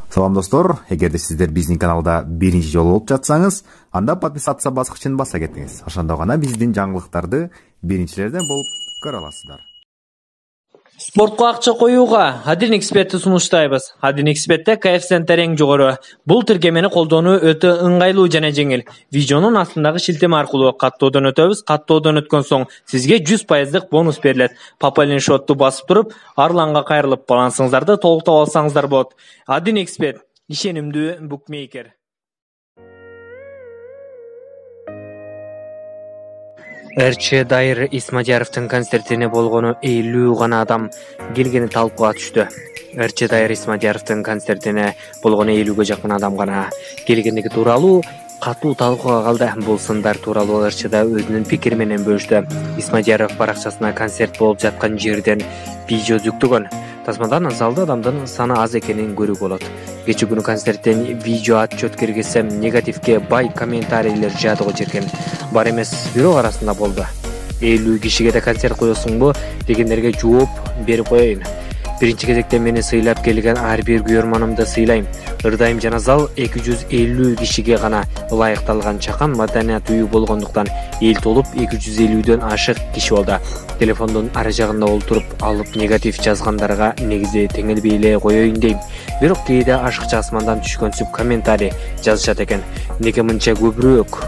Салам достор, эгерде сиздер биздин каналда биринчи жолу болуп жатсаңыз, анда подписаться баскычын баса кетиңиз. Ошондо гана биздин жаңылыктарды биринчилерден болуп көрө аласыздар. Спортко акча коюуга Адин экспертти сунуштайбыз. Адин экспертте коэффициенттер эң жогору. Бул тиркемени колдонуу өтө ыңгайлуу жана жеңил. Видеонун астындагы шилтеме аркылуу каттоодон өтөбүз. Каттоодон өткөн соң сизге 100% бонус берилет. Пополнение счетту басып туруп, арланга кайрылып балансыңыздарды толуктап алсаңыздар болот. Адин эксперт, ишенимдүү букмейкер. РЧ Дайыр Исмадияровдун концертине болгону 50 гана адам келгени талкууга түштү. РЧ Дайыр Исмадияровдун концертине болгону 50ге жакын адам гана келгендиги тууралуу катуу талкууга калды. Бул сындар тууралуу РЧда өзүнүн пикири менен бөлүштү. Исмадияров баракчасына концерт болуп жаткан жерден видео жүктөгөн. Тасмадан залда адамдын саны аз экенин көрүүгө болот. Кечээ күнү концерттен видео отчет киргизсем, негативге бай комментарийлер жаадыгы жерген. Бар эмес, бирок арасында болду. 50 кишиге да концерт коесуңбу дегендерге жооп берип коеюн. Биринчи кезекте мени сыйлап келген ар бир көрөрманымды сыйлайм. Ырдайым жана зал 250 кишиге гана ылайыкталган чакан маданият үйү болгондуктан эл толуп 250дөн ашык киши болду. Телефондун ары жагында олтуруп алып негатив жазгандарга негизи теңелбей эле коеюн дейм. Бирок кээде ашыкча асмандан түшкөнсүп комментарий жазышат экен. Неге мынча көбүрөөк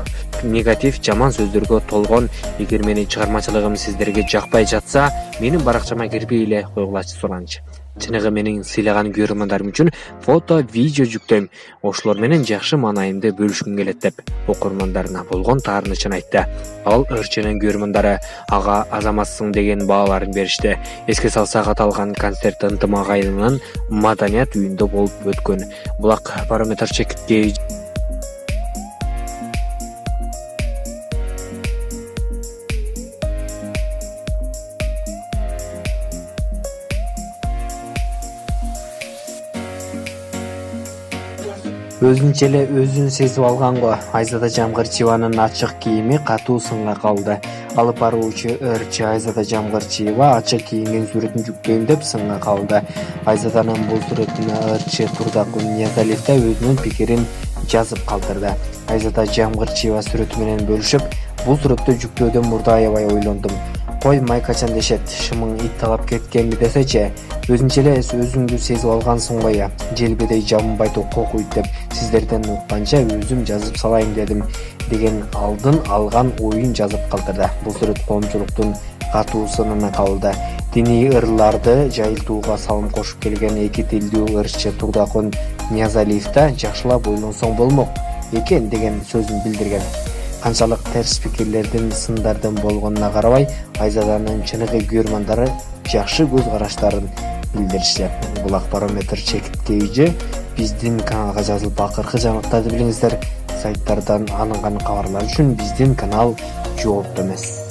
негатив, жаман сөздөргө толгон? Эгер менин чыгармачылыгым сиздерге жакпай жатса, менин баракчама кирбей эле койгулачы суранчы. Чыныгы менин сыйлаган көрөрмандарым үчүн фото, видео жүктөйм. Ошолор менен жакшы маанайымды бөлүшкүм келет деп окурмандарына болгон таарынычын айтты. Ал РЧнын көрөрмандары ага азаматсың деген бааларын беришти. Эске салсак, аталган концерт Ынтымак айылынын маданият үйүндө болуп өткөн. Булак Барометр чекитке өзүнчө эле өзүн сезип алганго. Айзада Жамгырчиеванын ачык кийими катуу сынга калды. Алып баруучу РЧ Айзада Жамгырчиева ачык кийинген сүрөтүн жүктөйм деп сынга калды. Айзаданын бул сүрөтүнө РЧ Турдакун Ниязалиев да өзүнүн пикирин жазып калтырды. Айзада Жамгырчиева сүрөтү менен бөлүшүп, бул сүрөттү жүктөөдөн мурда аябай ойлондум. Кой майкачан дешет, шымың ит талап кеткенби десечи, өзүнчө эле өзүңдү сезип алгансың го я. Желбедей жабынбай токуйт деп сиздерден укканча өзүм жазып салайын дедим деген алдын алган оюн жазып калтырды. Бул сүрөт коомчулуктун катуу сынына кабылды. Диний ырларды жайылтууга салым кошуп келген эки тилдүү РЧ Турдакун Ниязалиев да жакшылап ойлонсоң болмок экен деген сөзүн билдирген. Канчалык терс пикирлердин, сындардын болгонуна карабай, Айзаданын чыныгы көрөрмандары жакшы көз караштарын билдиришти. Булак Барометр чекитке үйү биздин каналга жазылып акыркы жаңылыктарды билиңиздер. Сайттардан алынган кабарлар үчүн биздин канал жоопто эмес.